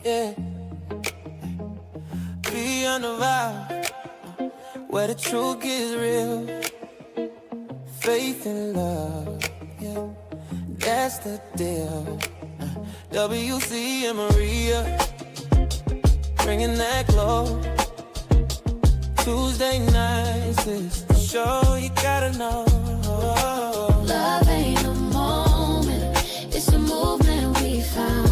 yeah. Beyond the vows, where the truth gets real. Faith and love, yeah, that's the deal. WC and Maria, bringing that glow. Tuesday nights is the show you gotta know. Love ain't a moment, it's a movement we found.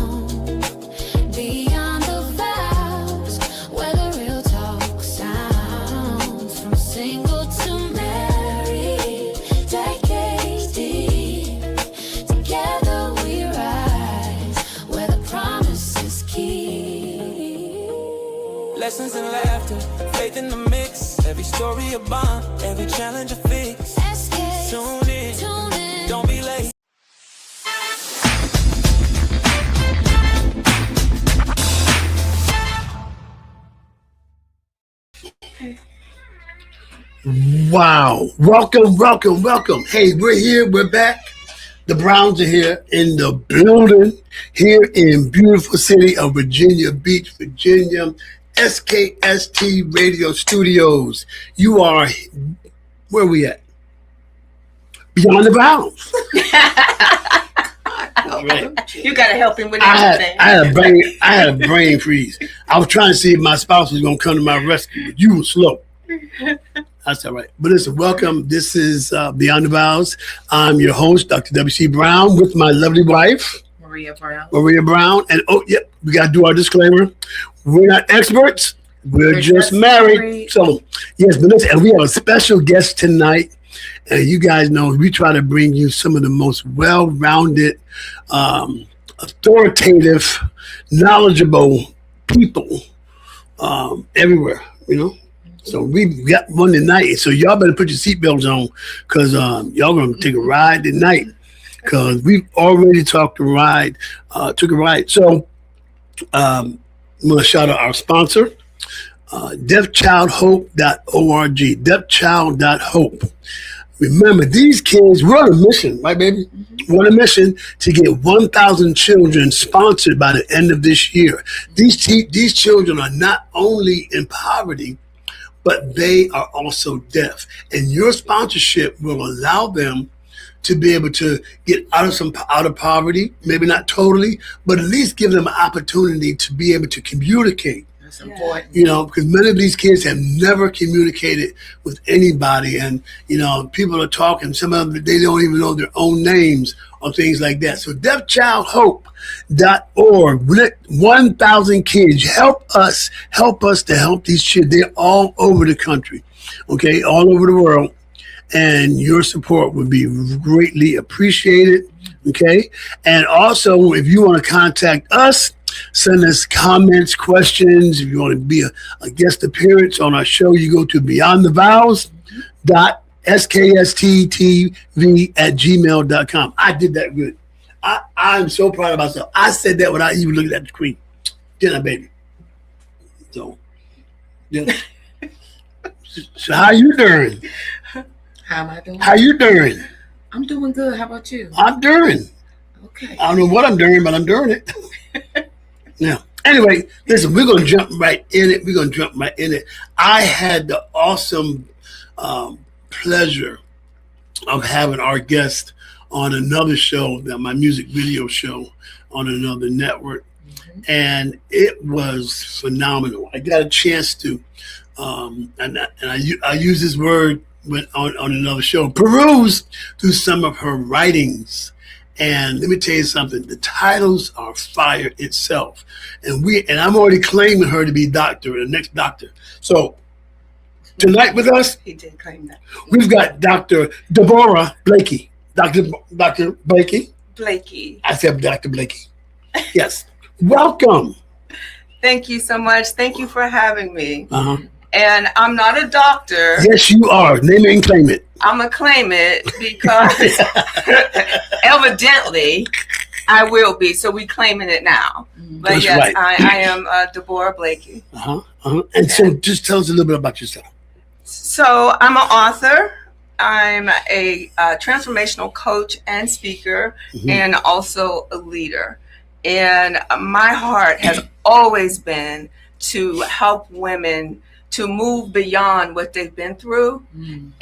Beyond the vows, where the real talk sounds. From single to married, decades deep. Together we rise, where the promise is key. Lessons in laughter, faith in the mix. Every story a bond, every challenge a fix. SKST, Tune in, don't be late. Wow. Welcome. Hey, we're here. We're back. The Browns are here in the building, here in beautiful city of Virginia Beach, Virginia. SKST Radio Studios. You are, where are we at? Beyond the Vows. Right. You got to help him with everything. I had a brain freeze. I was trying to see if my spouse was going to come to my rescue, but you were slow. That's all right. But listen, welcome. This is Beyond the Vows. I'm your host, Dr. W.C. Brown, with my lovely wife, Maria Brown. And we got to do our disclaimer. We're not experts. We're just married. So, yes, but listen, and we have a special guest tonight. And you guys know we try to bring you some of the most well-rounded, authoritative, knowledgeable people everywhere, you know. So we got one tonight. So y'all better put your seatbelts on because y'all going to take a ride tonight because we've already took a ride. So I'm going to shout out our sponsor, deafchildhope.org, deafchild.hope. Remember, these kids, we're on a mission, right, baby? Mm-hmm. We're on a mission to get 1,000 children sponsored by the end of this year. These children are not only in poverty, but they are also deaf. And your sponsorship will allow them to be able to get out of poverty, maybe not totally, but at least give them an opportunity to be able to communicate. That's important. You know, because many of these kids have never communicated with anybody. And, you know, people are talking, some of them, they don't even know their own names or things like that. So deafchildhope.org, 1,000 kids, help us to help these kids. They're all over the country, okay, all over the world. And your support would be greatly appreciated, okay? And also, if you want to contact us, send us comments, questions. If you want to be a guest appearance on our show, you go to beyondthevows.skstTV@gmail.com. I did that good. I'm so proud of myself. I said that without even looking at the screen. Didn't I, baby? So, yeah. So how you doing? How am I doing? How you doing? I'm doing good. How about you? I'm doing. Okay. I don't know what I'm doing, but I'm doing it. Now, anyway, listen, we're going to jump right in it. I had the awesome pleasure of having our guest on another show, my music video show on another network. Mm-hmm. And it was phenomenal. I got a chance to, and I use this word on another show, peruse through some of her writings. And let me tell you something, the titles are fire itself. And I'm already claiming her to be the next doctor. So tonight with us, he did claim that. We've got Dr. Deborah Blakey. Dr. Blakey. Blakey. I said Dr. Blakey. Yes. Welcome. Thank you so much. Thank you for having me. Uh-huh. And I'm not a doctor. Yes, you are. Name it and claim it. I'm going to claim it because evidently I will be. So we claiming it now. But that's yes, right. I am Deborah Blakey. And so just tell us a little bit about yourself. So I'm an author. I'm a transformational coach and speaker, and also a leader. And my heart has always been to help women to move beyond what they've been through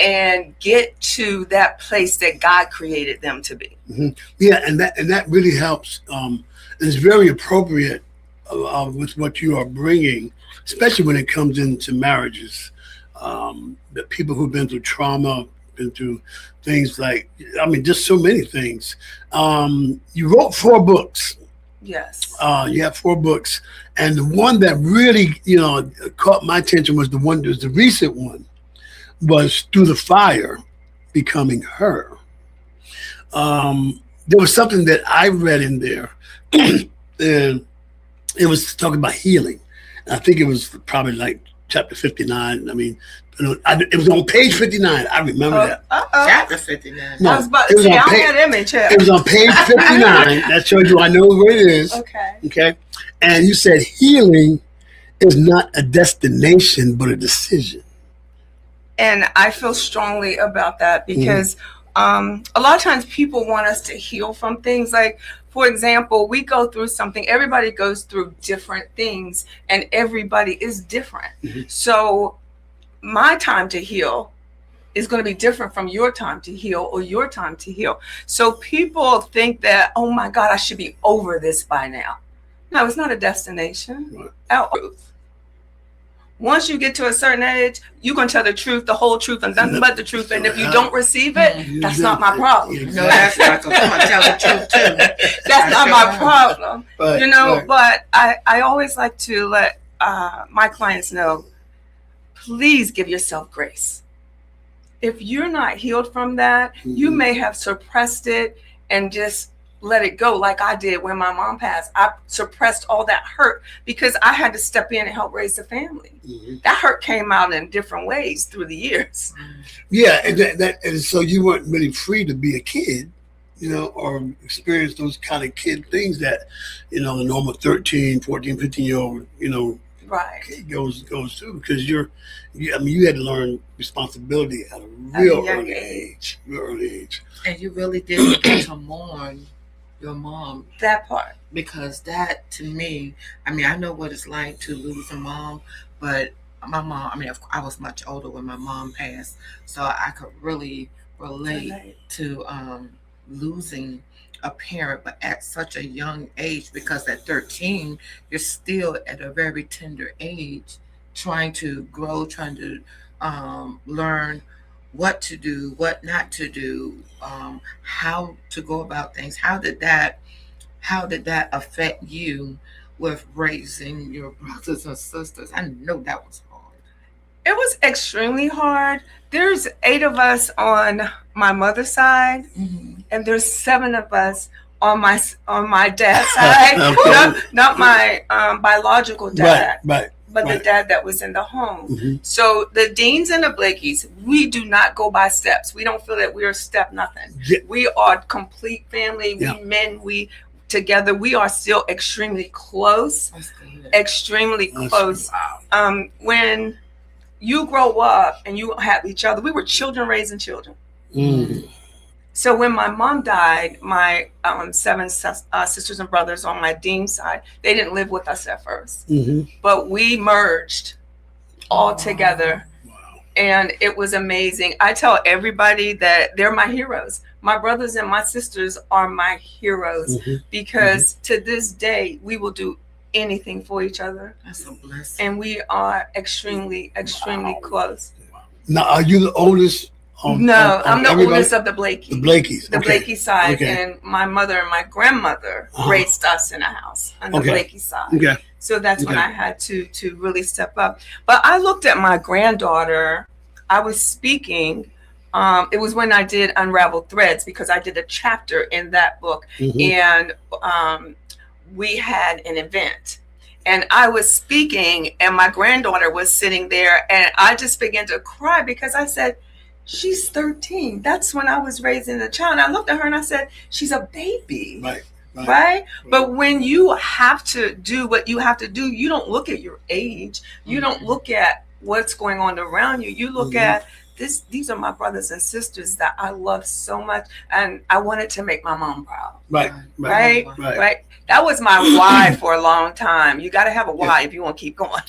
and get to that place that God created them to be. Yeah, and that really helps. It's very appropriate with what you are bringing, especially when it comes into marriages. The people who've been through trauma, been through things like, just so many things. You wrote 4 books. Yes. You have 4 books, and the one that really, caught my attention was the recent one, was Through the Fire, Becoming Her. There was something that I read in there, and it was talking about healing. I think it was probably like chapter 59. It was on page 59. I remember that. Chapter 59. No, I was about to say, I don't have them in chat. It was on page 59. That shows you I know where it is. Okay. And you said healing is not a destination, but a decision. And I feel strongly about that because a lot of times people want us to heal from things. Like, for example, we go through something. Everybody goes through different things, and everybody is different. So my time to heal is going to be different from your time to heal or your time to heal. So people think that, oh my God, I should be over this by now. No, it's not a destination. Once you get to a certain age, you're going to tell the truth, the whole truth, and nothing but the truth. And if you don't receive it, that's not my problem. No, that's not going to tell the truth too. That's not my problem. But I always like to let my clients know, please give yourself grace. If you're not healed from that, you may have suppressed it and just let it go like I did when my mom passed. I suppressed all that hurt because I had to step in and help raise the family. That hurt came out in different ways through the years. Yeah, and so you weren't really free to be a kid, or experience those kind of kid things that, the normal 13, 14, 15-year-old, right, goes through, because you had to learn responsibility at a real early age. And you really did get to mourn your mom. That part. Because that, to me, I know what it's like to lose a mom, but my mom, I was much older when my mom passed, so I could really relate to losing a parent, but at such a young age, because at 13, you're still at a very tender age, trying to grow, trying to learn what to do, what not to do, how to go about things. How did that affect you with raising your brothers and sisters? I know that was hard. It was extremely hard. There's 8 of us on my mother's side, and there's 7 of us on my dad's side. not my biological dad, but the dad that was in the home. So the Deans and the Blakeys, we do not go by steps. We don't feel that we are step nothing. We are complete family. We men, we together. We are still extremely close. Extremely close. Wow. When you grow up and you have each other, we were children raising children. So when my mom died, my 7 sisters and brothers on my Dean side, they didn't live with us at first. But we merged all together. Wow. And it was amazing. I tell everybody that they're my heroes. My brothers and my sisters are my heroes because to this day, we will do anything for each other. That's a blessing. And we are extremely close. Now, are you the oldest? I'm the oldest of the Blakeys. The Blakeys. The Blakey side. And my mother and my grandmother raised us in a house on the Blakey side. So that's when I had to really step up. But I looked at my granddaughter. I was speaking. It was when I did Unraveled Threads, because I did a chapter in that book. And we had an event. And I was speaking, and my granddaughter was sitting there. And I just began to cry because I said, she's 13. That's when I was raising a child. And I looked at her and I said, she's a baby. Right? But when you have to do what you have to do, you don't look at your age. You don't look at what's going on around you. You look at these are my brothers and sisters that I love so much. And I wanted to make my mom proud. Right? That was my why for a long time. You got to have a why if you want to keep going.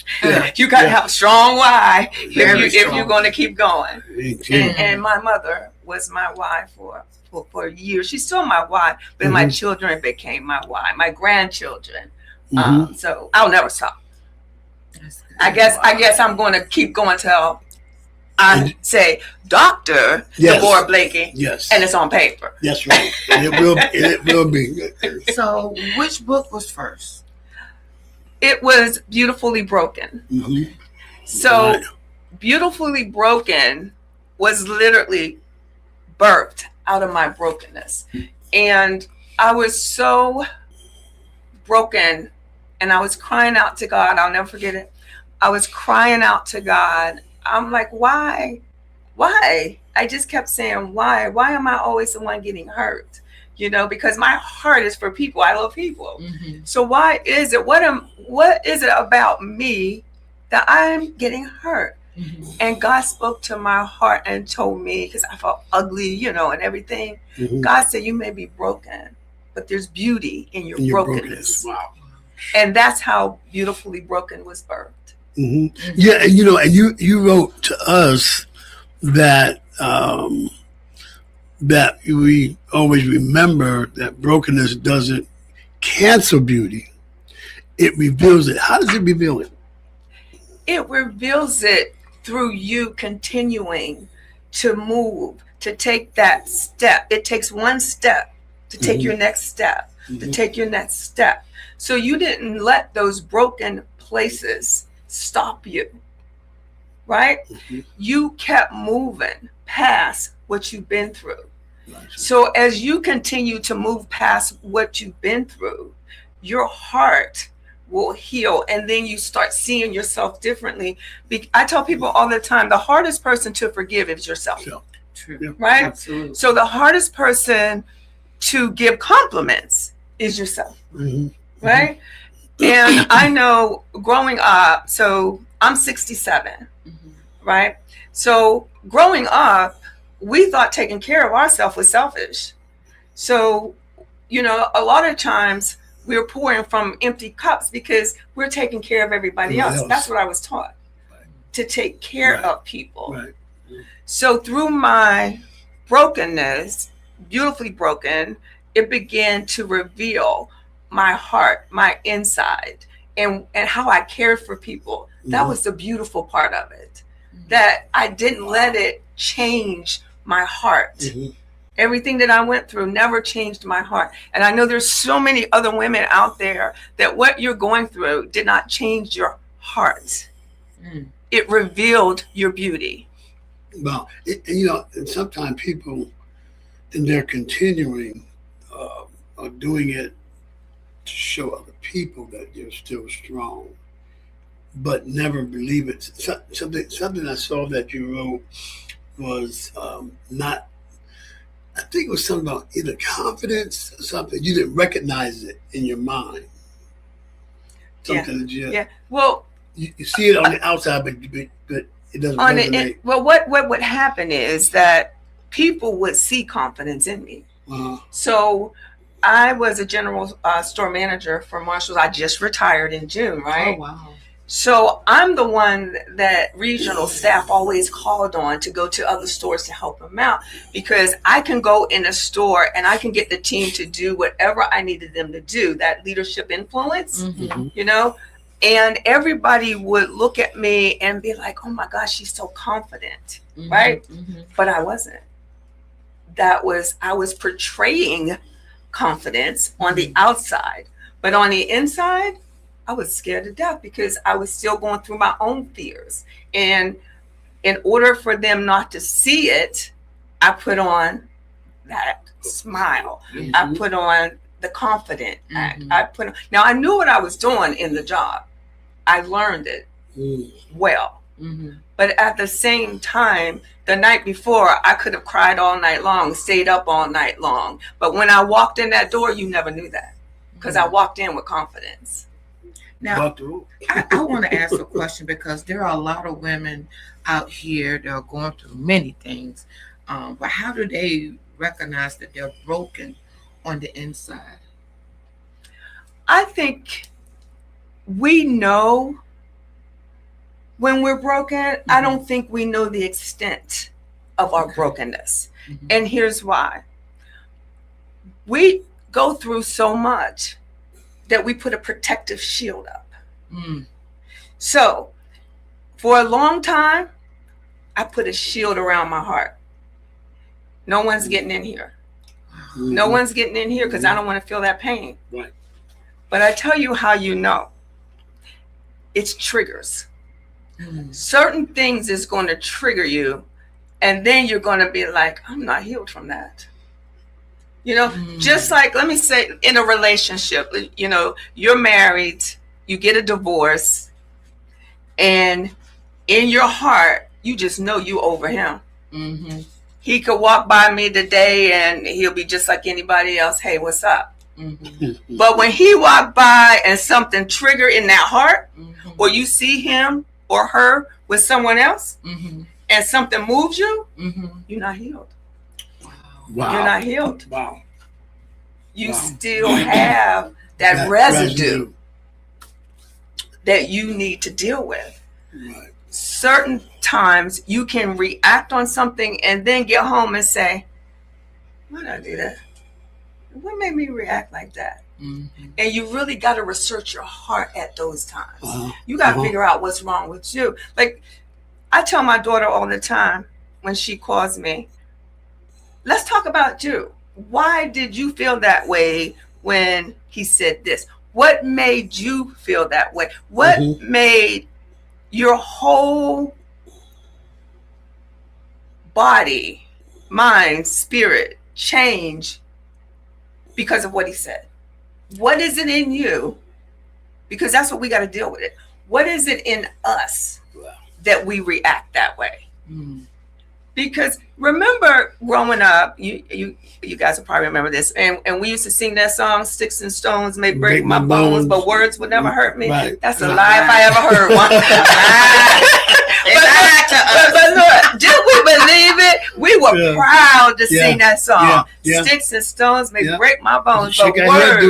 You got to have a strong why if you're going to keep going. And my mother was my why for years. She's still my why, but my children became my why. My grandchildren. So I'll never stop. I guess I'm going to keep going till I say Dr. Deborah Blakey, and it's on paper. That's right. It will be. So, which book was first? It was Beautifully Broken. So, Beautifully Broken was literally birthed out of my brokenness. And I was so broken, and I was crying out to God. I'll never forget it. I was crying out to God. I'm like, why? I just kept saying, why? Why am I always the one getting hurt? You know, because my heart is for people. I love people. So why is it? What is it about me that I'm getting hurt? And God spoke to my heart and told me, because I felt ugly, you know, and everything. God said, you may be broken, but there's beauty in your brokenness. Wow. And that's how Beautifully Broken was birthed. Yeah, and you know, and you wrote to us that that we always remember that brokenness doesn't cancel beauty; it reveals it. How does it reveal it? It reveals it through you continuing to move, to take that step. It takes one step to take your next step, to take your next step. So you didn't let those broken places stop you, right? You kept moving past what you've been through. So as you continue to move past what you've been through, your heart will heal, and then you start seeing yourself differently. I tell people all the time, the hardest person to forgive is yourself. True. Right? Absolutely. So the hardest person to give compliments is yourself. Right? And I know growing up, so I'm 67, right? So growing up, we thought taking care of ourselves was selfish. So, you know, a lot of times we were pouring from empty cups because we're taking care of everybody else. That's what I was taught, to take care of people. So through my brokenness, beautifully broken, it began to reveal my heart, my inside, and how I cared for people. That was the beautiful part of it, that I didn't let it change my heart. Everything that I went through never changed my heart. And I know there's so many other women out there that what you're going through did not change your heart. It revealed your beauty. Well, you know, and sometimes people, and they're continuing are doing it to show other people that they're still strong, but never believe it. Something I saw that you wrote was not, I think it was something about either confidence or something. You didn't recognize it in your mind. Something that Well, you see it on the outside, but it doesn't resonate. Well, what would happen is that people would see confidence in me. So I was a general store manager for Marshalls. I just retired in June, right? Oh, wow. So I'm the one that regional staff always called on to go to other stores to help them out, because I can go in a store and I can get the team to do whatever I needed them to do, that leadership influence, you know, and everybody would look at me and be like, oh my gosh, she's so confident, right? But I wasn't. I was portraying confidence on the outside, but on the inside, I was scared to death because I was still going through my own fears. And in order for them not to see it, I put on that smile. I put on the confident act. Now I knew what I was doing in the job. I learned it well. But at the same time, the night before, I could have cried all night long, stayed up all night long. But when I walked in that door, you never knew that, because I walked in with confidence. Now, I want to ask a question, because there are a lot of women out here that are going through many things. But how do they recognize that they're broken on the inside? I think we know when we're broken. I don't think we know the extent of our brokenness. And here's why. We go through so much that we put a protective shield up. So for a long time, I put a shield around my heart. No one's getting in here. No one's getting in here because I don't want to feel that pain. Right. But I tell you how you know. It's triggers. Certain things is going to trigger you, and then you're going to be like, I'm not healed from that. You know, just like, let me say, in a relationship, you know, you're married, you get a divorce, and in your heart, you just know you over him. He could walk by me today and he'll be just like anybody else. Hey, what's up? But when he walked by and something triggered in that heart, or you see him or her with someone else, and something moves you, you're not healed. Wow. You're not healed. Wow. You still have that residue that you need to deal with. Right. Certain times you can react on something and then get home and say, why did I do that? What made me react like that? And you really got to research your heart at those times. You got to figure out what's wrong with you. Like, I tell my daughter all the time when she calls me, let's talk about you. Why did you feel that way when he said this? What made you feel that way? What made your whole body, mind, spirit change because of what he said? What is it in you? Because that's what we got to deal with it. What is it in us that we react that way? Because remember growing up, you guys will probably remember this, and we used to sing that song, "Sticks and Stones may break my bones, but words would never hurt me." Right. That's a lie if I ever heard one. but look, did we believe it? We were proud to sing that song. Sticks and stones may break my bones, but words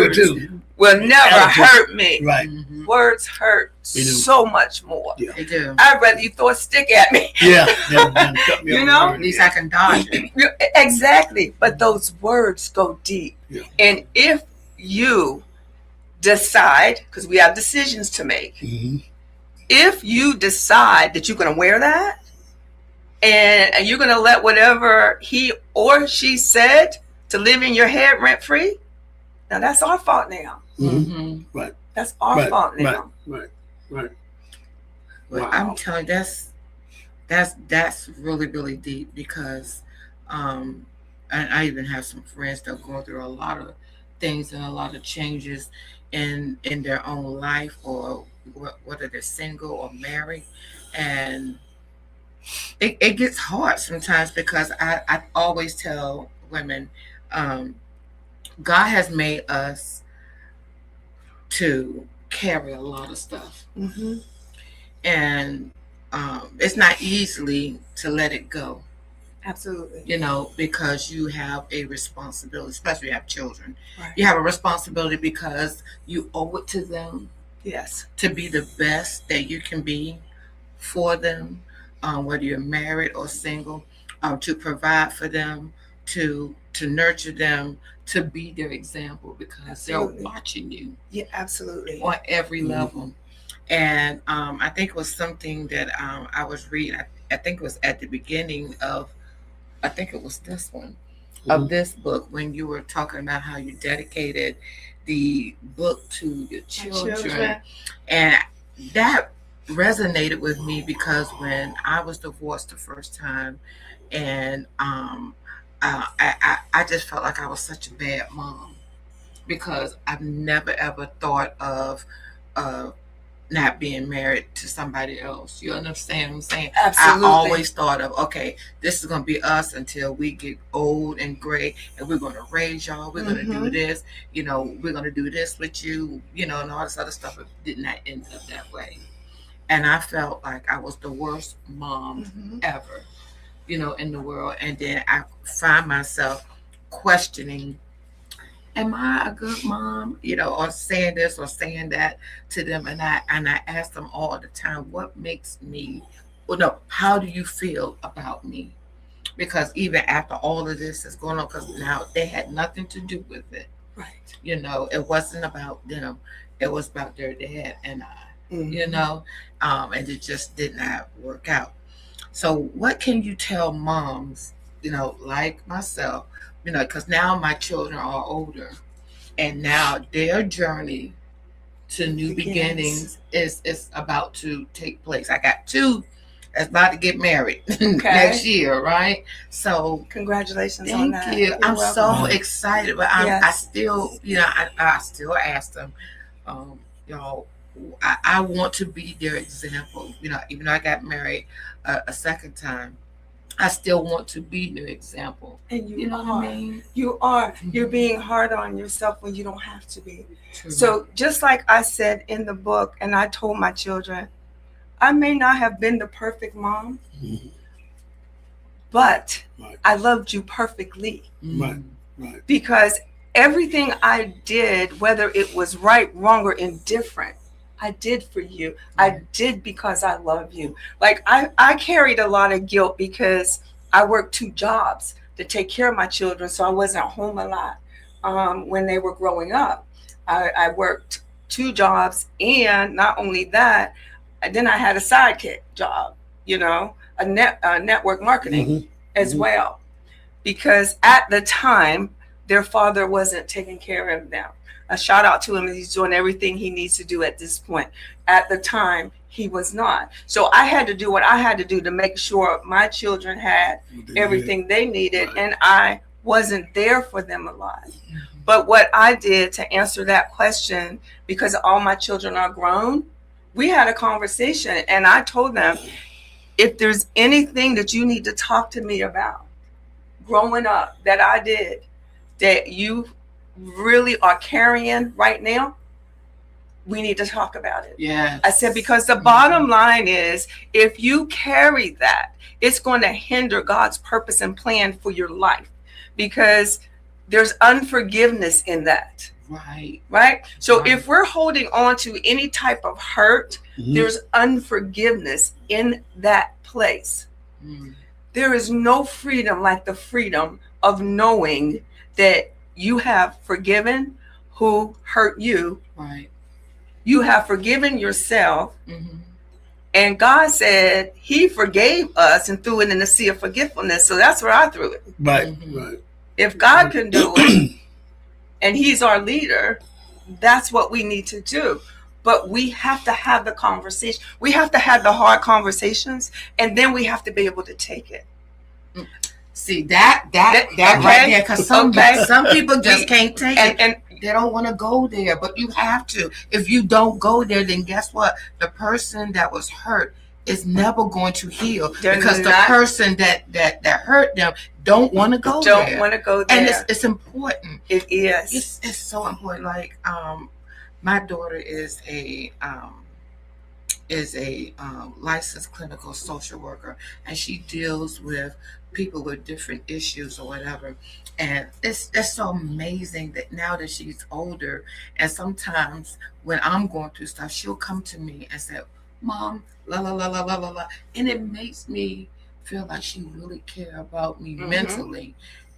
will never hurt me. Right. Words hurt so much more. They do. I'd rather you throw a stick at me. You know? At least I can dodge it. Exactly. But those words go deep. And if you decide, because we have decisions to make, if you decide that you're going to wear that and you're going to let whatever he or she said to live in your head rent free, now that's our fault now. Right. That's our fault now. Right. Well, I'm telling you, that's really, really deep because and I even have some friends that are going through a lot of things and a lot of changes in their own life, or whether they're single or married, and it gets hard sometimes because I always tell women, God has made us to carry a lot of stuff, and it's not easily to let it go. Absolutely. You know, because you have a responsibility, especially if you have children. Right. You have a responsibility because you owe it to them. Yes. To be the best that you can be for them, whether you're married or single, to provide for them, to nurture them, to be their example, because they're watching you. Yeah, absolutely. On every level. And I think it was something that I was reading. I think it was at the beginning of, I think it was this one, of this book, when you were talking about how you dedicated the book to your children. And that resonated with me because when I was divorced the first time, and I just felt like I was such a bad mom because I've never ever thought of not being married to somebody else. You understand what I'm saying? Absolutely. I always thought of, okay, this is going to be us until we get old and gray, and we're going to raise y'all. We're going to do this. You know, we're going to do this with you, you know, and all this other stuff. It did not end up that way. And I felt like I was the worst mom ever, you know, in the world. And then I find myself questioning am I a good mom? Or saying this or saying that to them. And I ask them all the time, what makes me, how do you feel about me? Because even after all of this is going on, because now they had nothing to do with it. Right. It wasn't about them. It was about their dad and I, and it just did not work out. So what can you tell moms, like myself, because now my children are older and now their journey to new beginnings is about to take place. I got two that's about to get married next year, right? So congratulations on that. Thank you. You're I'm welcome. so excited, but I still, I still ask them, I want to be their example. Even though I got married a second time, I still want to be their example. And you know are. what I mean? You are. You're being hard on yourself when you don't have to be. True. So just like I said in the book, and I told my children, I may not have been the perfect mom, but I loved you perfectly. Right. Because everything I did, whether it was right, wrong, or indifferent, I did for you. I did because I love you. Like I carried a lot of guilt because I worked 2 jobs to take care of my children, so I wasn't home a lot when they were growing up. I worked 2 jobs, and not only that, then I had a sidekick job, a network marketing as well, because at the time their father wasn't taking care of them. A shout out to him, he's doing everything he needs to do at this point. At the time, he was not. So I had to do what I had to do to make sure my children had everything they needed, and I wasn't there for them a lot. But what I did to answer that question, because all my children are grown, we had a conversation, and I told them, if there's anything that you need to talk to me about growing up that I did that you really are carrying right now, we need to talk about it. Yeah. I said, because the bottom line is, if you carry that, it's going to hinder God's purpose and plan for your life, because there's unforgiveness in that. Right. So if we're holding on to any type of hurt, there's unforgiveness in that place. There is no freedom like the freedom of knowing that you have forgiven who hurt you. Right. You have forgiven yourself. And God said he forgave us and threw it in the sea of forgetfulness. So that's where I threw it. Right. If God can do it and he's our leader, that's what we need to do. But we have to have the conversation. We have to have the hard conversations, and then we have to be able to take it. See, that right there, because some people just can't take it. And they don't want to go there, but you have to. If you don't go there, then guess what? The person that was hurt is never going to heal, because the person that hurt them don't want to go there. Don't want to go there. And it's important. It is. It's so important. Like my daughter is a licensed clinical social worker, and she deals with people with different issues or whatever. And it's so amazing that now that she's older, and sometimes when I'm going through stuff, she'll come to me and say, "Mom, la la la la la la la," and it makes me feel like she really care about me mentally.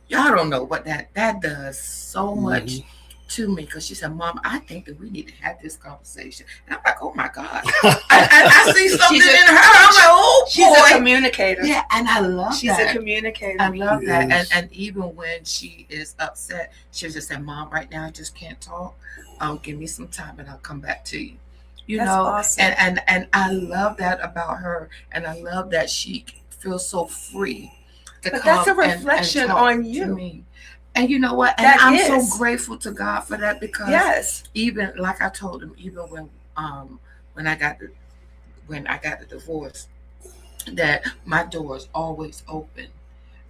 Y'all don't know what that does so much to me, because she said, "Mom, I think that we need to have this conversation." And I'm like, "Oh my God." I see something in her. I'm like, "Oh boy." She's a communicator. Yeah, and I love She's that. a communicator. I love that. And even when she is upset, she'll just say, "Mom, right now I just can't talk. Give me some time and I'll come back to you." That's awesome. And I love that about her, and I love that she feels so free to but come that's a reflection and talk on to you. me. And you know what? And That I'm is. so grateful to God for that, because even like I told him, even when I got the divorce, that my door is always open.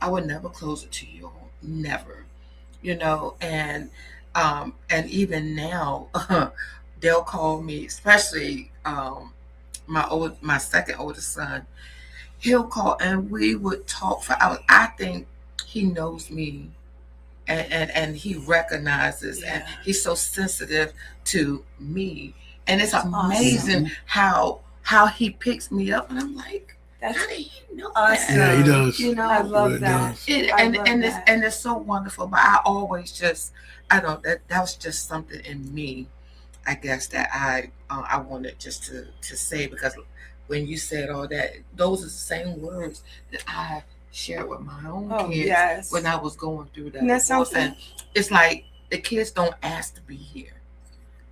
I would never close it to you, never. And even now, they'll call me, especially my second oldest son. He'll call and we would talk for hours. I think he knows me and he recognizes, and he's so sensitive to me, and it's amazing how he picks me up, and I'm like, how do you know that? Yeah, he does. You know, I love that. It's so wonderful. But I always just, I don't, that was just something in me, I guess, that I wanted just to say, because when you said all that, those are the same words that I shared with my own kids when I was going through that. And it's like the kids don't ask to be here.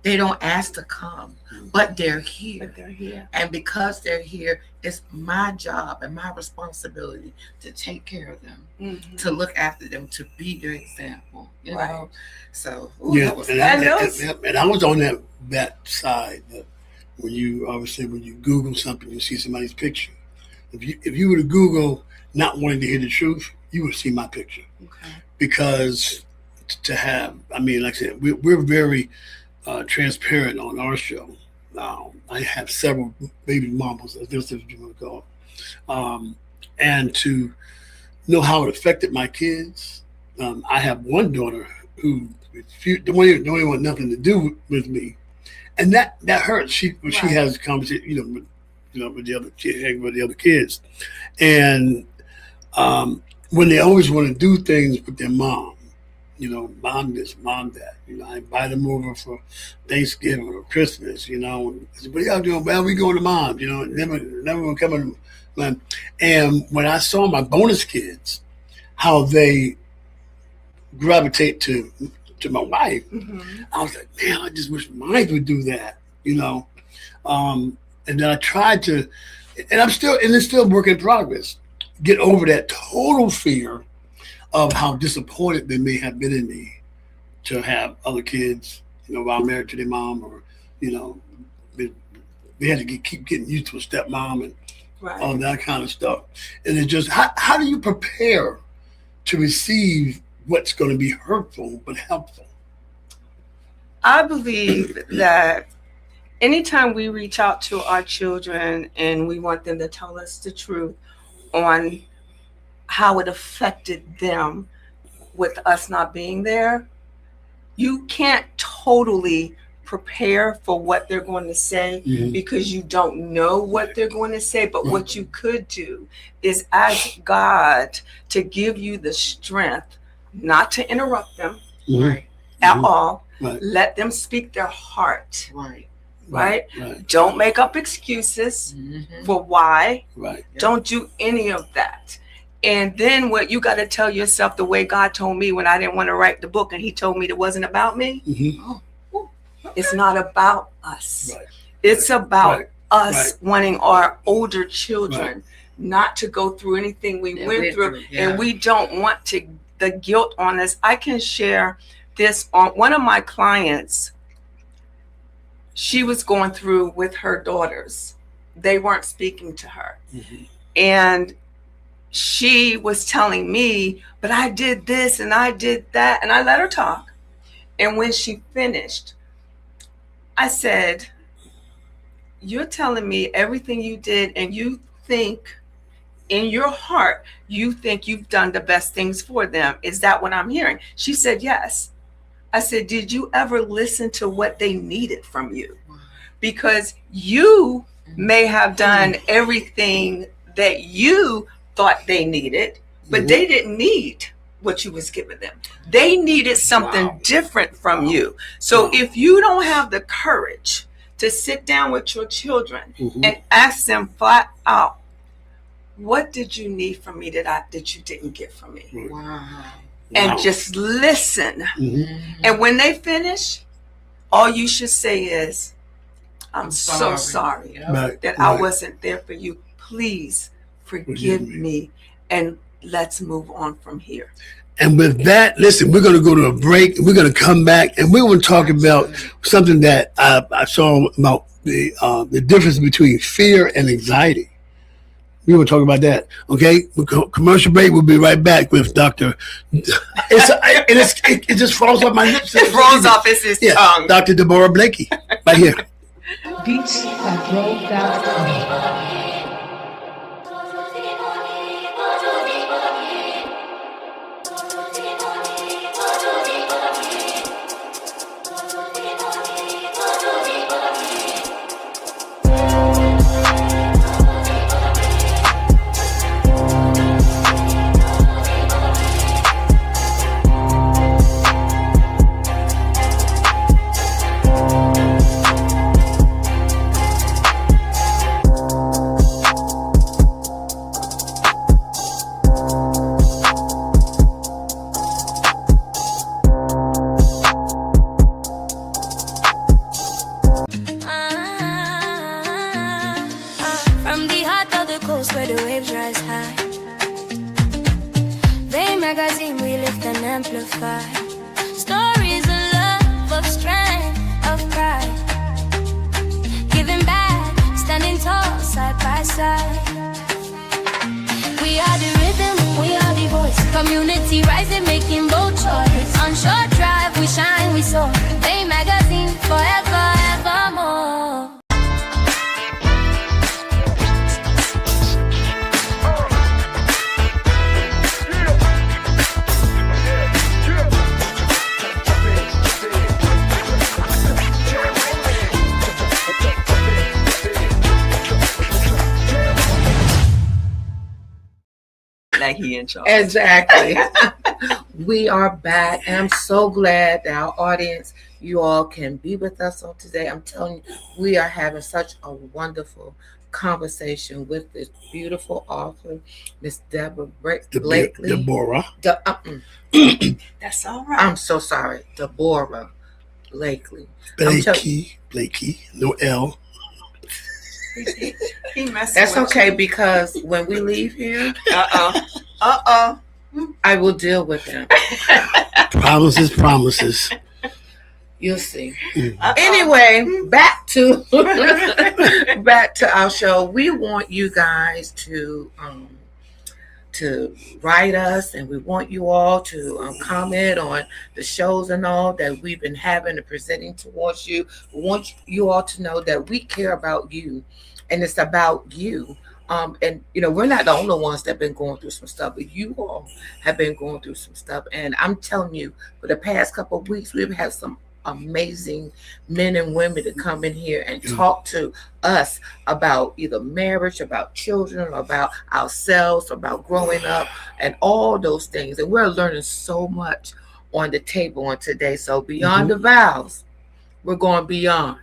They don't ask to come, but they're here. And because they're here, it's my job and my responsibility to take care of them, to look after them, to be their example. You know? So and I was on that side. When you Google something, you see somebody's picture. If you were to Google not wanting to hear the truth, you would see my picture. Okay. Because like I said, we're very transparent on our show. I have several baby mamas, as this is what you want to call them. And to know how it affected my kids, I have one daughter who don't even want nothing to do with me, and that hurts. She has a conversation, with the other kids, and when they always want to do things with their mom. Mom this, mom that. I invite them over for Thanksgiving or Christmas, I said, what y'all doing? Well, we going to mom, never coming. And when I saw my bonus kids, how they gravitate to my wife, I was like, man, I just wish mine would do that, And then I tried to, and it's still a work in progress, get over that total fear of how disappointed they may have been in me to have other kids, while married to their mom, or, they had to keep getting used to a stepmom and all that kind of stuff. And it just, how do you prepare to receive what's going to be hurtful but helpful? I believe that anytime we reach out to our children and we want them to tell us the truth on how it affected them with us not being there, you can't totally prepare for what they're going to say because you don't know what they're going to say. But what you could do is ask God to give you the strength not to interrupt them at all. Let them speak their heart. Right? Don't make up excuses for why. Don't do any of that. And then what you got to tell yourself, the way God told me when I didn't want to write the book and he told me it wasn't about me. It's not about us. It's about us wanting our older children not to go through anything we went through. And we don't want the guilt on us. I can share this on one of my clients. She was going through with her daughters. They weren't speaking to her. And she was telling me, but I did this and I did that. And I let her talk. And when she finished, I said, you're telling me everything you did, and you think in your heart, you think you've done the best things for them. Is that what I'm hearing? She said, yes. I said, did you ever listen to what they needed from you? Because you may have done everything that you thought they needed, but they didn't need what you was giving them. They needed something different from you. So if you don't have the courage to sit down with your children and ask them flat out, what did you need from me that you didn't get from me? And just listen. And when they finish, all you should say is, I'm so sorry that I wasn't there for you. Please forgive me, and let's move on from here. And with that, listen, we're going to go to a break, and we're going to come back, and we're going to talk about something that I saw about the difference between fear and anxiety. We will talk about that. Okay, commercial break. We'll be right back with Dr. It just falls off my lips. It rolls off his tongue. Dr. Deborah Blakey, right here. Beats.com. where the waves rise high. They magazine, we lift and amplify. Stories of love, of strength, of pride. Giving back, standing tall, side by side. We are the rhythm, we are the voice. Community rising, making bold choice. On short drive, we shine, we soar. They magazine, forever, evermore. Like he in charge. Exactly. We are back, and I'm so glad that our audience, you all can be with us on today. I'm telling you, we are having such a wonderful conversation with this beautiful author, Miss Deborah Blakely. Deborah. That's all right. I'm so sorry, Deborah Blakely. Blakey, no L. He messing That's with okay, you. because when we leave here, I will deal with them. Promises. You'll see. Anyway, back to our show. We want you guys to write us, and we want you all to comment on the shows and all that we've been having and presenting towards you. We want you all to know that we care about you, and it's about you. And we're not the only ones that have been going through some stuff, but you all have been going through some stuff. And I'm telling you, for the past couple of weeks, we've had some amazing men and women to come in here and talk to us about either marriage, about children, about ourselves, about growing up, and all those things. And we're learning so much on the table on today. So Beyond the Vows, we're going beyond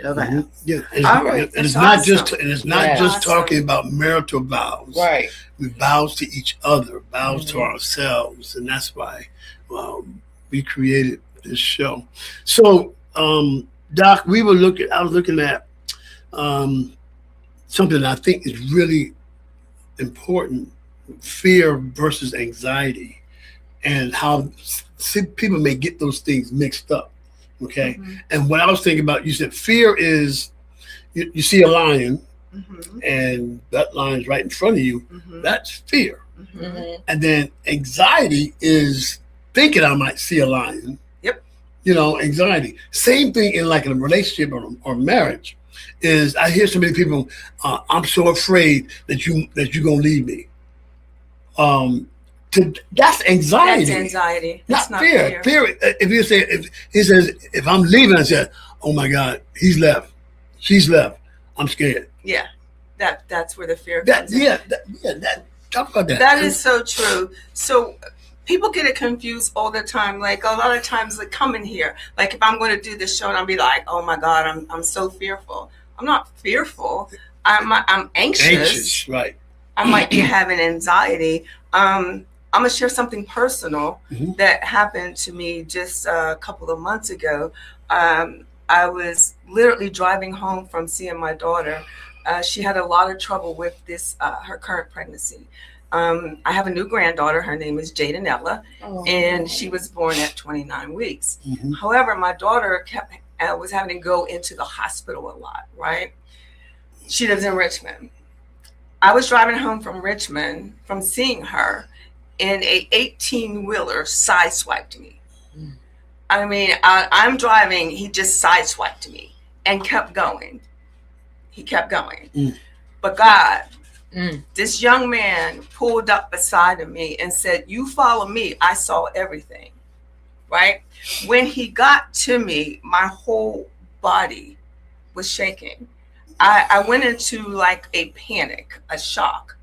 the vows. Yeah, All right. and it's Awesome. not just talking about marital vows. Right. We vows to each other, vows to ourselves, and that's why we created this show. So, Doc, I was looking at something that I think is really important: fear versus anxiety, and how people may get those things mixed up. Okay. And what I was thinking about, you said fear is you see a lion and that lion's right in front of you. That's fear. And then anxiety is thinking I might see a lion. Yep. Anxiety. Same thing in like in a relationship or marriage is I hear so many people, I'm so afraid that you're gonna leave me. That's anxiety. That's anxiety. Not fear. Fear. If he says, if I'm leaving, I said, oh my God, he's left, she's left, I'm scared. Yeah, that's where the fear comes in. Talk about that. That is so true. So people get it confused all the time. Like a lot of times they come in here, like if I'm going to do this show and I'll be like, oh my God, I'm so fearful. I'm not fearful. I'm anxious. Anxious, right. I might be having anxiety. I'm going to share something personal that happened to me just a couple of months ago. I was literally driving home from seeing my daughter. She had a lot of trouble with this, her current pregnancy. I have a new granddaughter. Her name is Jadenella, and she was born at 29 weeks. However, my daughter was having to go into the hospital a lot, right? She lives in Richmond. I was driving home from Richmond from seeing her, and a 18-wheeler sideswiped me. I mean, I'm driving, he just sideswiped me and kept going. He kept going. But God, this young man pulled up beside of me and said, you follow me, I saw everything, right? When he got to me, my whole body was shaking. I went into like a panic, a shock.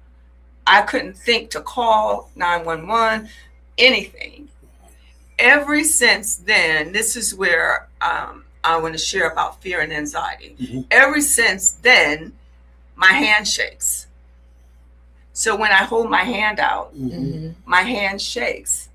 I couldn't think to call 911, anything. Ever since then, this is where I want to share about fear and anxiety. Ever since then, my hand shakes. So when I hold my hand out, my hand shakes.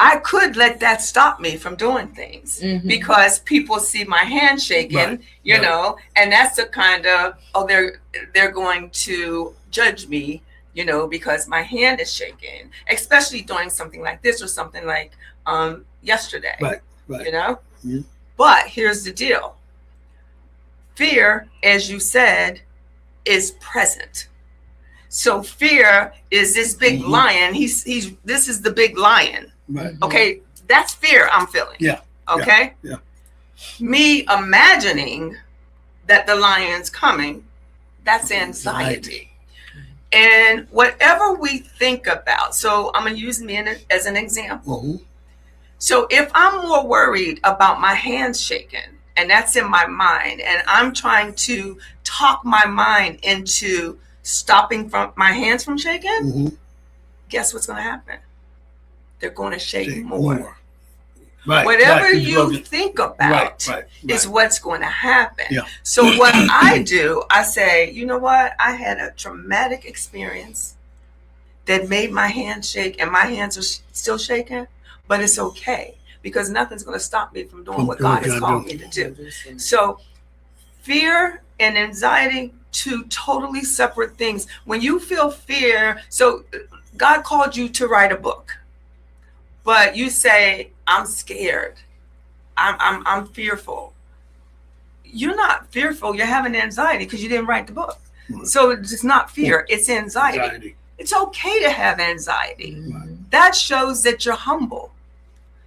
I could let that stop me from doing things because people see my hand shaking, you know, and that's the kind of, they're going to judge me, you know, because my hand is shaking, especially doing something like this or something like yesterday, you know. But here's the deal. Fear, as you said, is present. So fear is this big lion. This is the big lion. Right. Okay, that's fear I'm feeling. Yeah. Okay. Yeah. Me imagining that the lion's coming, that's anxiety. And whatever we think about, so I'm going to use me as an example. So if I'm more worried about my hands shaking, and that's in my mind, and I'm trying to talk my mind into stopping from my hands from shaking, guess what's going to happen? They're going to shake more. Right. Whatever you think about is what's going to happen. Yeah. So what I do, I say, you know what? I had a traumatic experience that made my hands shake, and my hands are still shaking, but it's okay because nothing's going to stop me from doing what God has called me to do. So fear and anxiety, two totally separate things. When you feel fear, so God called you to write a book. But you say, I'm scared. I'm fearful. You're not fearful. You're having anxiety because you didn't write the book. So it's not fear. It's anxiety. It's okay to have anxiety. That shows that you're humble.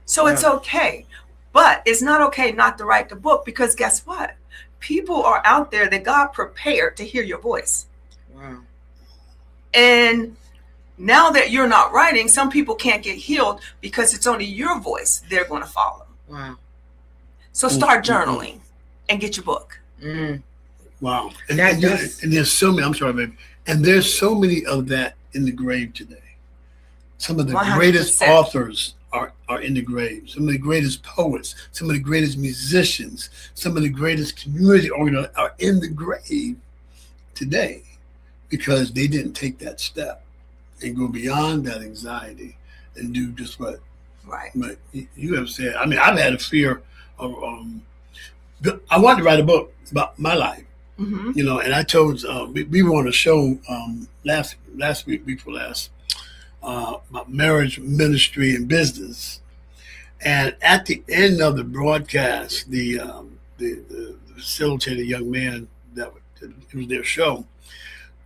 So it's okay. But it's not okay not to write the book because guess what? People are out there that God prepared to hear your voice. Wow. And now that you're not writing, some people can't get healed because it's only your voice they're going to follow. Wow. So start journaling and get your book. Wow. And there's so many, I'm sorry, baby. And there's so many of that in the grave today. Some of the 100%. Greatest authors are in the grave. Some of the greatest poets, some of the greatest musicians, some of the greatest community organizers are in the grave today because they didn't take that step and go beyond that anxiety and do just what you have said. I mean, I've had a fear of, I wanted to write a book about my life, you know, and I told, we were on a show last week before last, about marriage, ministry, and business. And at the end of the broadcast, the facilitator, young man that was their show,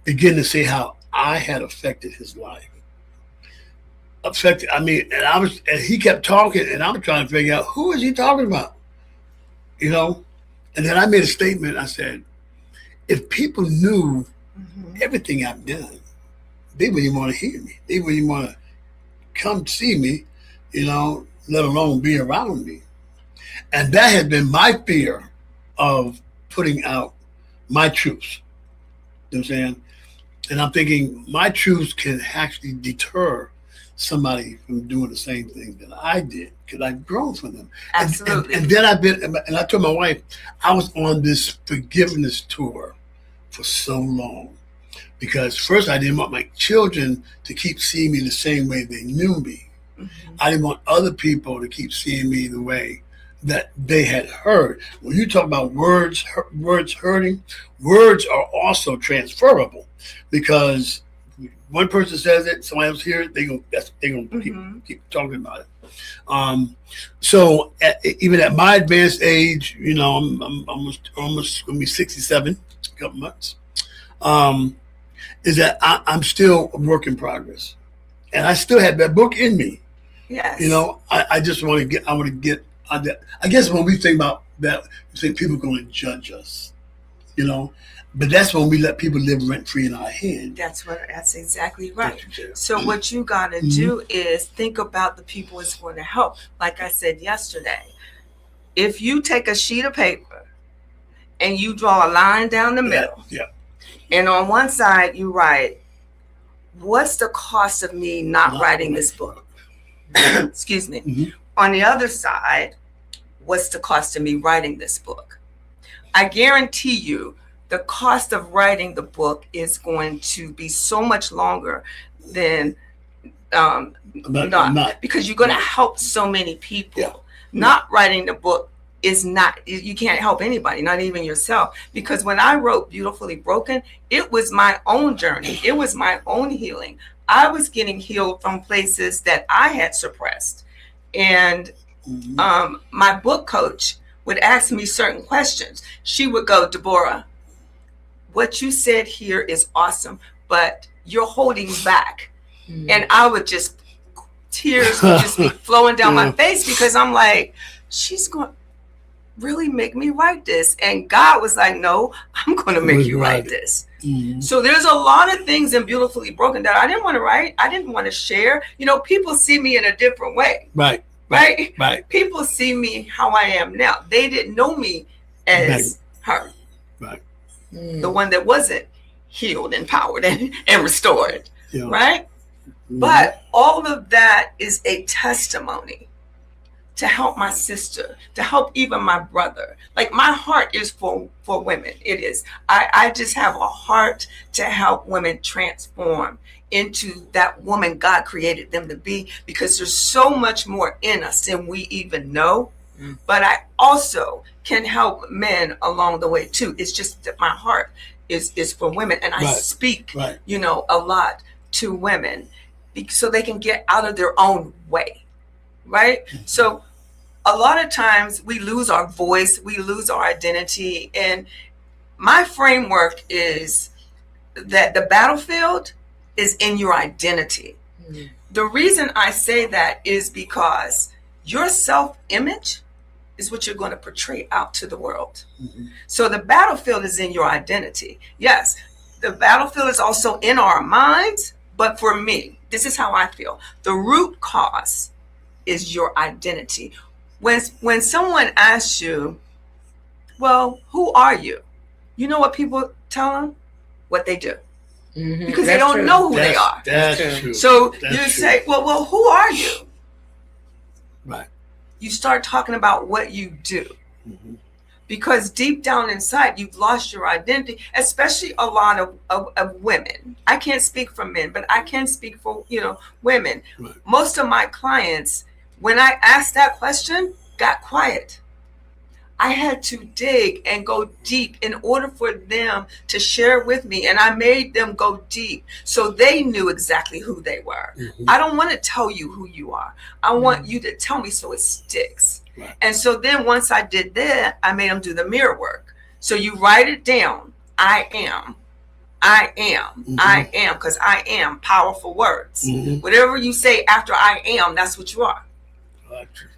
began to say how I had affected his life. I mean, and he kept talking, and I was trying to figure out who is he talking about, you know? And then I made a statement. I said, if people knew everything I've done, they wouldn't even want to hear me. They wouldn't even want to come see me, you know, let alone be around me. And that has been my fear of putting out my truths. You know what I'm saying? And I'm thinking my truths can actually deter somebody from doing the same thing that I did because I've grown from them. Absolutely. And then I told my wife, I was on this forgiveness tour for so long because first I didn't want my children to keep seeing me the same way they knew me. I didn't want other people to keep seeing me the way that they had heard. When you talk about words hurting, words are also transferable because one person says it, somebody else hears it, they're gonna keep talking about it. So even at my advanced age, you know, I'm almost gonna be 67 in a couple months. Is that I'm still a work in progress, and I still have that book in me. Yes. You know, I just want to get. I guess when we think about that, we think people are going to judge us. You know, but that's when we let people live rent free in our head. That's exactly right. So what you got to do is think about the people it's going to help. Like I said yesterday, if you take a sheet of paper and you draw a line down the middle, and on one side you write, "What's the cost of me not writing this book?" Excuse me. On the other side, what's the cost of me writing this book? I guarantee you the cost of writing the book is going to be so much longer than Not. Because you're going to help so many people. Yeah. Not writing the book is not, you can't help anybody, not even yourself. Because when I wrote Beautifully Broken, it was my own journey. It was my own healing. I was getting healed from places that I had suppressed. And my book coach would ask me certain questions. She would go, Deborah, what you said here is awesome, but you're holding back. And I would just, tears would just be flowing down my face, because I'm like, she's going to really make me write this. And God was like, no, I'm going to make you write this. So there's a lot of things in Beautifully Broken that I didn't want to write. I didn't want to share. You know, people see me in a different way. Right. People see me how I am now. They didn't know me as her. Right. The one that wasn't healed, empowered, and restored. Yeah. Right. But all of that is a testimony to help my sister, to help even my brother. Like, my heart is for women. It is. I just have a heart to help women transform into that woman God created them to be, because there's so much more in us than we even know. But I also can help men along the way too. It's just that my heart is for women, and I speak, you know, a lot to women so they can get out of their own way. Right? So a lot of times we lose our voice, we lose our identity. And my framework is that the battlefield is in your identity. The reason I say that is because your self-image is what you're going to portray out to the world. So the battlefield is in your identity. Yes, the battlefield is also in our minds, but for me, this is how I feel. The root cause is your identity. When someone asks you, well, who are you? You know what people tell them? What they do. Because they don't know who they are. That's true. So you say, well, who are you? Right. You start talking about what you do. Because deep down inside, you've lost your identity, especially a lot of women. I can't speak for men, but I can speak for, you know, women. Right. Most of my clients, when I asked that question, got quiet. I had to dig and go deep in order for them to share with me. And I made them go deep so they knew exactly who they were. I don't want to tell you who you are. I want you to tell me so it sticks. Right. And so then once I did that, I made them do the mirror work. So you write it down. I am. Because I am powerful words. Whatever you say after I am, that's what you are.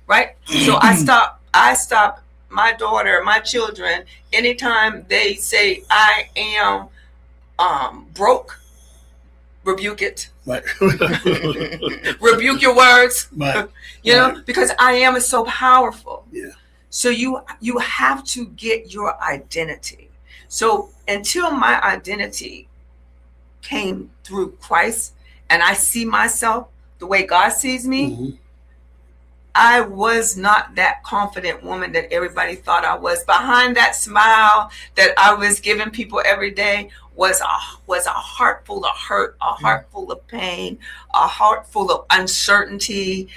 Right? So I stop my daughter, my children, anytime they say I am broke, rebuke it. Right. Rebuke your words. Right. You know, because I am is so powerful. Yeah. So you have to get your identity. So until my identity came through Christ and I see myself the way God sees me, I was not that confident woman that everybody thought I was. Behind that smile that I was giving people every day was a heart full of hurt, a heart full of pain, a heart full of uncertainty.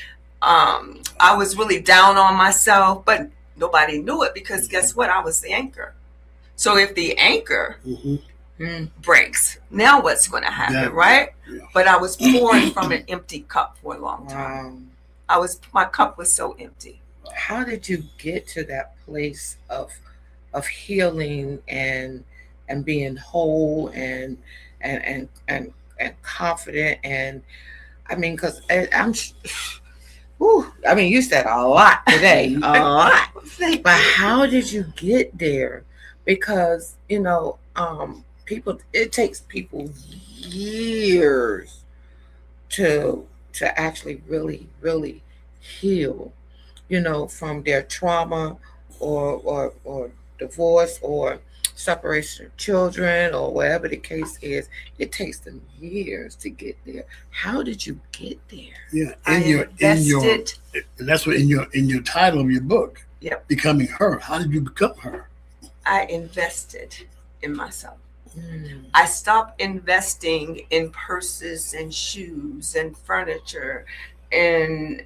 I was really down on myself, but nobody knew it because guess what? I was the anchor. So if the anchor breaks, now what's going to happen, right? Yeah. But I was pouring from an empty cup for a long time. My cup was so empty. How did you get to that place of healing and being whole and confident? And I mean, because you said a lot today, a lot. But how did you get there? Because it takes people years to actually really, really heal, from their trauma or divorce or separation of children or whatever the case is. It takes them years to get there. How did you get there? Yeah, that's what in your title of your book. Yep. Becoming Her. How did you become her? I invested in myself. I stopped investing in purses and shoes and furniture and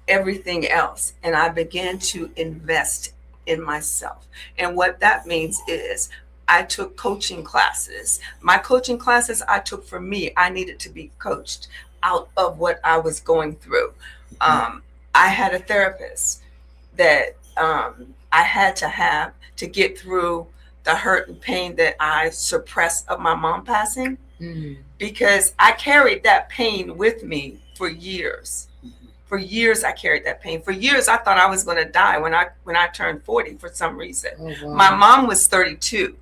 everything else. And I began to invest in myself. And what that means is I took coaching classes. My coaching classes I took for me. I needed to be coached out of what I was going through. I had a therapist that I had to have to get through the hurt and pain that I suppressed of my mom passing, because I carried that pain with me for years. For years, I carried that pain. For years, I thought I was going to die when I turned 40 for some reason. Oh, wow. My mom was 32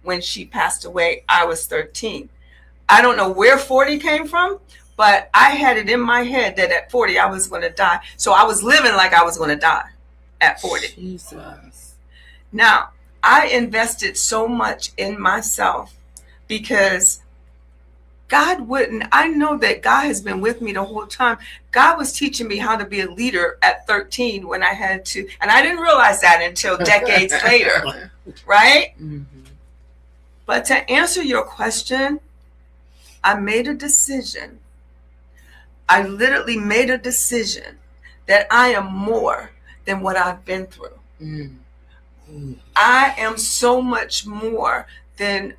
when she passed away. I was 13. I don't know where 40 came from, but I had it in my head that at 40 I was going to die. So I was living like I was going to die at 40. Jesus. Now, I invested so much in myself because I know that God has been with me the whole time. God was teaching me how to be a leader at 13 when I had to, and I didn't realize that until decades later, right? But to answer your question, I made a decision. I literally made a decision that I am more than what I've been through. I am so much more than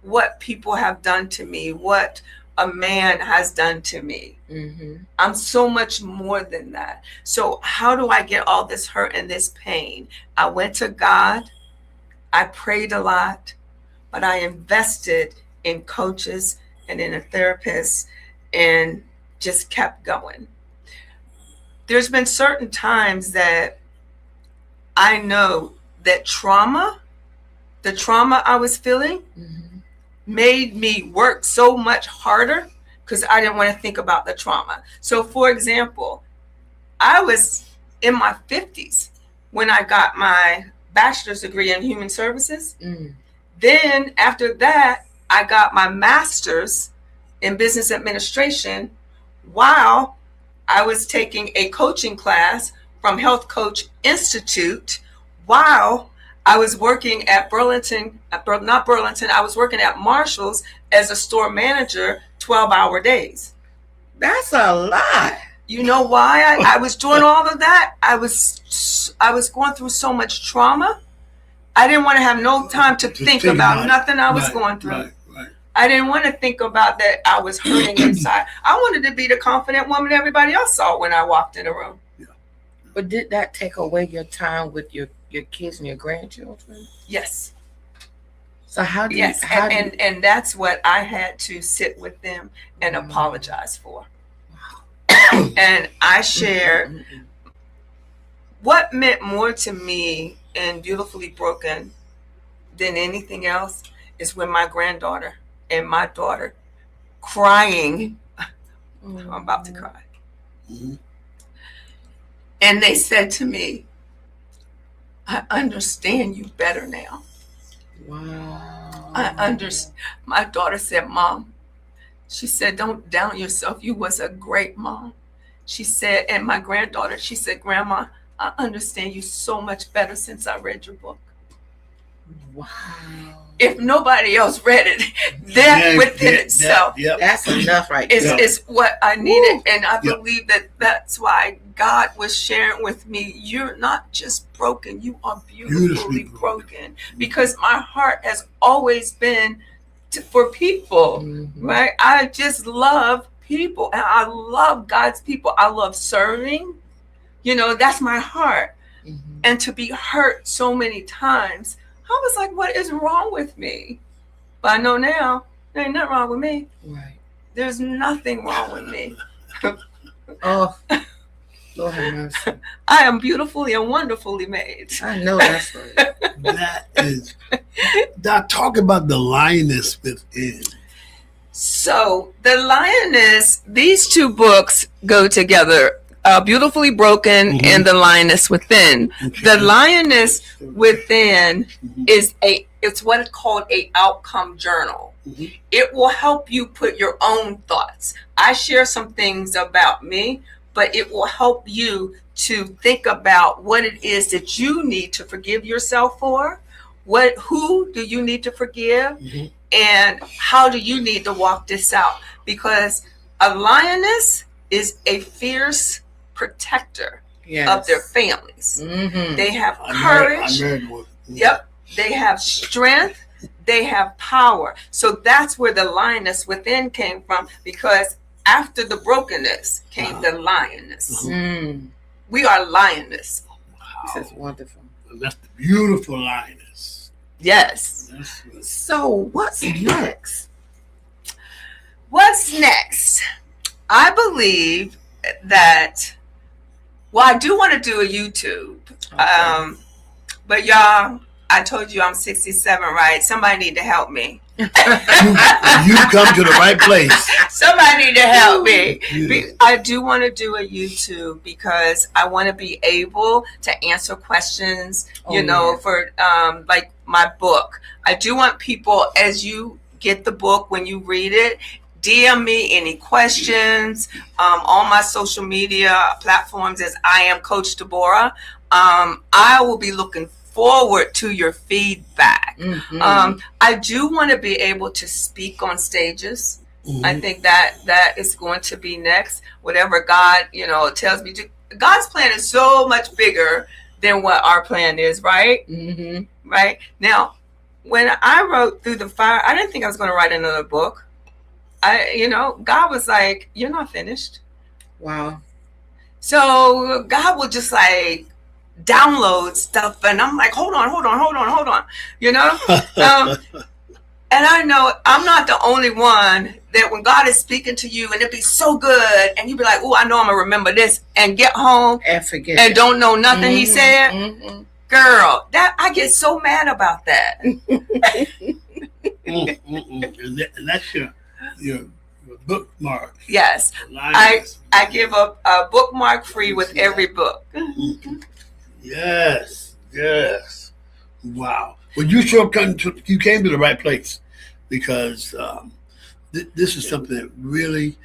what people have done to me, what a man has done to me. I'm so much more than that. So how do I get all this hurt and this pain? I went to God. I prayed a lot, but I invested in coaches and in a therapist and just kept going. There's been certain times that I know that the trauma I was feeling made me work so much harder because I didn't want to think about the trauma. So for example, I was in my 50s when I got my bachelor's degree in human services. Then after that, I got my master's in business administration while I was taking a coaching class from Health Coach Institute while I was working at I was working at Marshall's as a store manager, 12-hour days. That's a lot. You know why I was doing all of that? I was going through so much trauma. I didn't want to have no time to think about nothing I was going through. I didn't want to think about that I was hurting inside. I wanted to be the confident woman everybody else saw when I walked in the room. But did that take away your time with your kids and your grandchildren? Yes. So how do you... And that's what I had to sit with them and apologize for. And I shared what meant more to me in Beautifully Broken than anything else is when my granddaughter and my daughter crying. I'm about to cry. And they said to me, I understand you better now. Wow. I understand. My daughter said, Mom, she said, don't down yourself. You was a great mom. She said, and my granddaughter, she said, Grandma, I understand you so much better since I read your book. Wow. If nobody else read it, that within itself, that's enough right there. Is what I needed. Woo. And I believe that that's why God was sharing with me, you're not just broken, you are beautifully broken. Because my heart has always been for people, right? I just love people and I love God's people. I love serving. You know, that's my heart. And to be hurt so many times, I was like, what is wrong with me? But I know now, there ain't nothing wrong with me. Right. There's nothing wrong with me. Oh, Lord have mercy. I am beautifully and wonderfully made. I know that's right. That is, Doc, talk about the lioness within. So the lioness, these two books go together. Beautifully Broken and The Lioness Within. Okay. The Lioness Within is it's what is called a outcome journal. It will help you put your own thoughts. I share some things about me, but it will help you to think about what it is that you need to forgive yourself for, who do you need to forgive, and how do you need to walk this out? Because a lioness is a fierce protector of their families. They have courage. Yep. They have strength. They have power. So that's where the lioness within came from, because after the brokenness came the lioness. We are lioness. Wow. This is wonderful. That's the beautiful lioness. Yes. So what's next? What's next? I believe that, well, I do want to do a YouTube. Okay. But y'all, I told you I'm 67, right? Somebody need to help me. You come to the right place. Somebody need to help me. I do want to do a YouTube because I want to be able to answer questions, for like my book. I do want people, as you get the book, when you read it, DM me any questions. On my social media platforms as I am Coach Deborah. I will be looking forward to your feedback. I do want to be able to speak on stages. I think that is going to be next. Whatever God, tells me to. God's plan is so much bigger than what our plan is, right? Right? Now, when I wrote Through the Fire, I didn't think I was going to write another book. God was like, you're not finished. Wow. So God will just like download stuff, and I'm like, hold on. And I know I'm not the only one that when God is speaking to you and it be so good and you be like, oh, I know I'm gonna remember this, and get home and forget and don't know nothing he said. Girl, that I get so mad about that. And that's your bookmark. Yes, I give a bookmark free with every book. Yes. Wow. Well, you came to the right place, because this is something that really,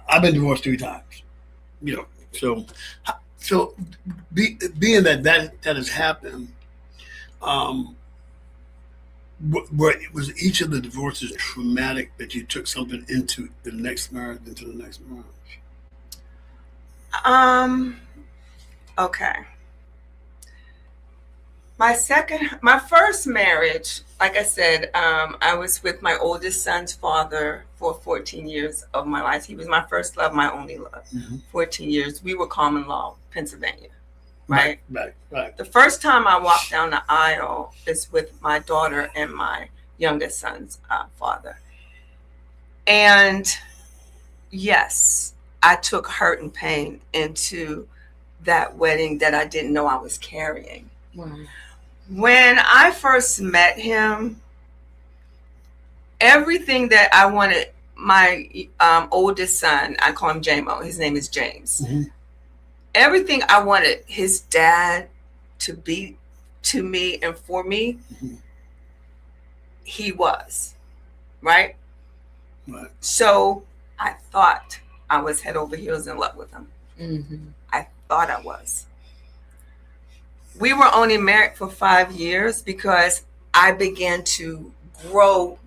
I've been divorced 3 times, so being that has happened, was each of the divorces traumatic that you took something into the next marriage? Okay. My first marriage, like I said, I was with my oldest son's father for 14 years of my life. He was my first love, my only love. 14 years. We were common law, Pennsylvania. Right. The first time I walked down the aisle is with my daughter and my youngest son's father. And yes, I took hurt and pain into that wedding that I didn't know I was carrying. Wow. When I first met him, everything that I wanted, my oldest son, I call him JMO, his name is James. Everything I wanted his dad to be to me and for me, he was, right? So I thought I was head over heels in love with him. I thought I was. We were only married for 5 years because I began to grow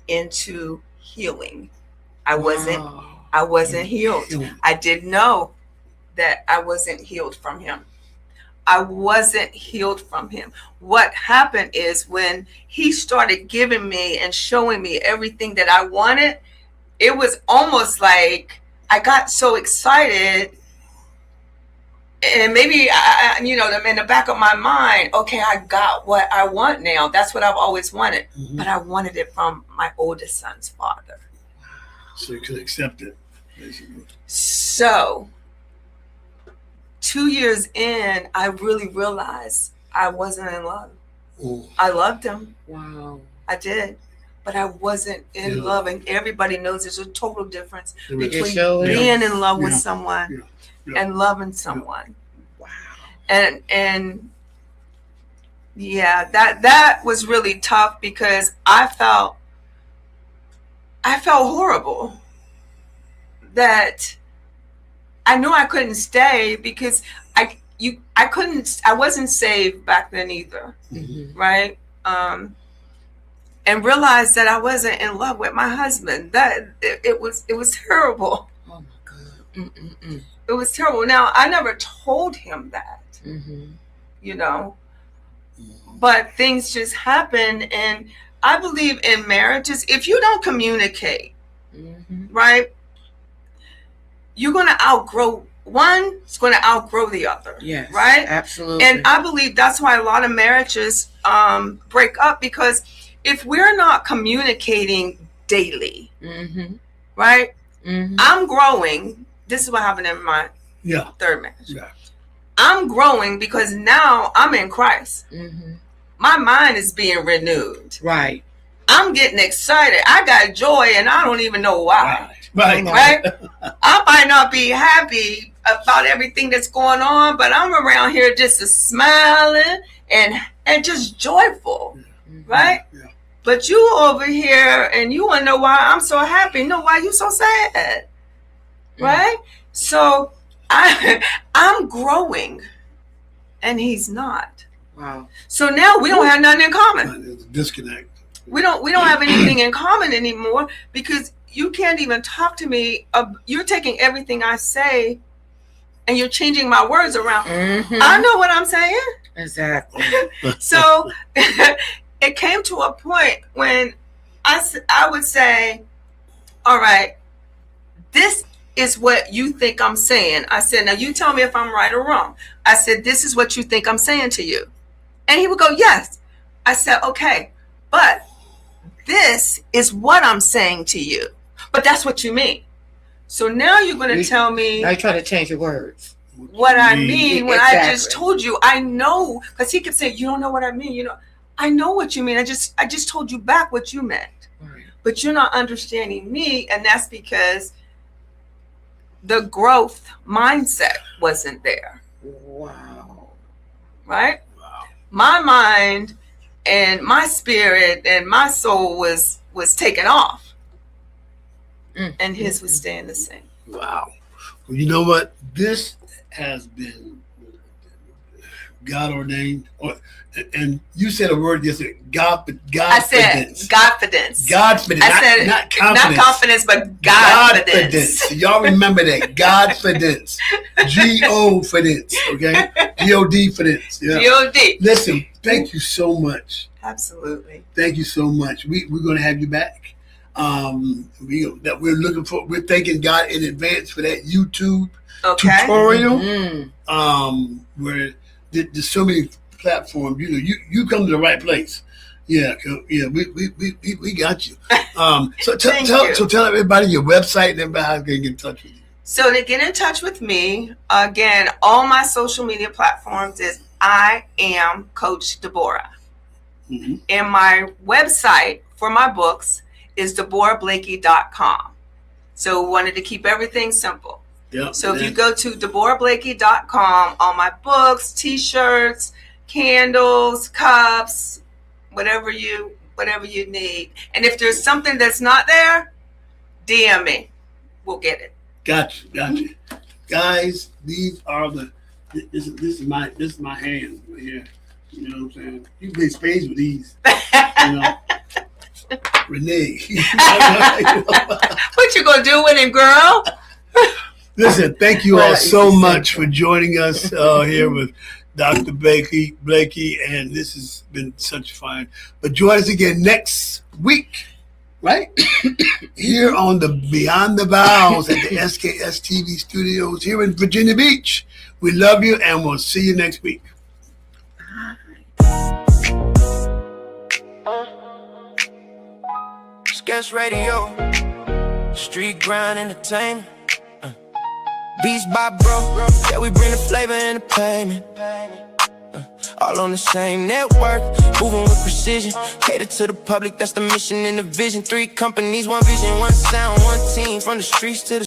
into healing. I wasn't healed. I didn't know that I wasn't healed from him. What happened is when he started giving me and showing me everything that I wanted, it was almost like I got so excited. And maybe, in the back of my mind, okay, I got what I want now. That's what I've always wanted. But I wanted it from my oldest son's father. So you could accept it, basically. So 2 years in, I really realized I wasn't in love. I loved him. Wow. I did. But I wasn't in love. And everybody knows there's a total difference between being in love with someone and loving someone. Wow. And that was really tough because I felt horrible that I knew I couldn't stay because I wasn't saved back then either, right? And realized that I wasn't in love with my husband. That it was terrible. Oh my God. It was terrible. Now, I never told him that, you know, but things just happen. And I believe in marriages, if you don't communicate, right, you're going to outgrow one, it's going to outgrow the other. Yes, right? Absolutely. And I believe that's why a lot of marriages break up, because if we're not communicating daily, right? I'm growing. This is what happened in my third marriage. Yeah. I'm growing because now I'm in Christ. My mind is being renewed. Right. I'm getting excited. I got joy and I don't even know why. Right. I might not be happy about everything that's going on, but I'm around here just smiling and just joyful. Right? Yeah. But you over here and you want to know why I'm so happy. No, why you so sad? Right? So I'm growing and he's not. Wow. So now we don't have nothing in common. There's a disconnect. We don't have anything in common anymore, because you can't even talk to me. You're taking everything I say and you're changing my words around. I know what I'm saying. Exactly. So it came to a point when I would say, all right, this is what you think I'm saying. I said, now you tell me if I'm right or wrong. I said, this is what you think I'm saying to you. And he would go, yes. I said, okay, but this is what I'm saying to you. But that's what you mean. So now you're going to tell me. Now you're trying to change your words. What I mean when Exactly. I just told you. I know, because he kept saying, you don't know what I mean. You know, I know what you mean. I just told you back what you meant. Right. But you're not understanding me. And that's because the growth mindset wasn't there. Wow. Right? Wow. My mind and my spirit and my soul was taken off. And his was staying the same. Wow. Well, you know what? This has been God ordained. And you said a word yesterday, I said Godfidence. Godfidence. I said not confidence. Not confidence, but Godfidence. Y'all remember that. Godfidence. G-O-fidence. Okay? G-O-D-fidence. Yeah. G-O-D. Listen, thank you so much. Absolutely. Thank you so much. We're going to have you back. We're thanking God in advance for that YouTube tutorial. Where there's so many platforms. You know, you come to the right place. Yeah, we got you. So tell everybody your website and everybody how they can get in touch with you. So to get in touch with me, again, all my social media platforms is I am Coach Deborah. And my website for my books is DeborahBlakey.com. So we wanted to keep everything simple. Yep, so if you go to DeborahBlakey.com, all my books, t-shirts, candles, cups, whatever you need. And if there's something that's not there, DM me. We'll get it. Gotcha. Guys, these are this is my hand right here. You know what I'm saying? You can play spades with these. You know. Renee. What you gonna do with him, girl? Listen, thank you all so much for joining us here with Dr. Blakey, and this has been such fun. But join us again next week, right? Here on the Beyond the Vows at the SKST TV studios here in Virginia Beach. We love you, and we'll see you next week. SKST Radio, street grind entertainment. Beats by bro, yeah, we bring the flavor and the payment. All on the same network, moving with precision. Cater to the public, that's the mission and the vision. 3 companies, 1 vision, 1 sound, 1 team. From the streets to the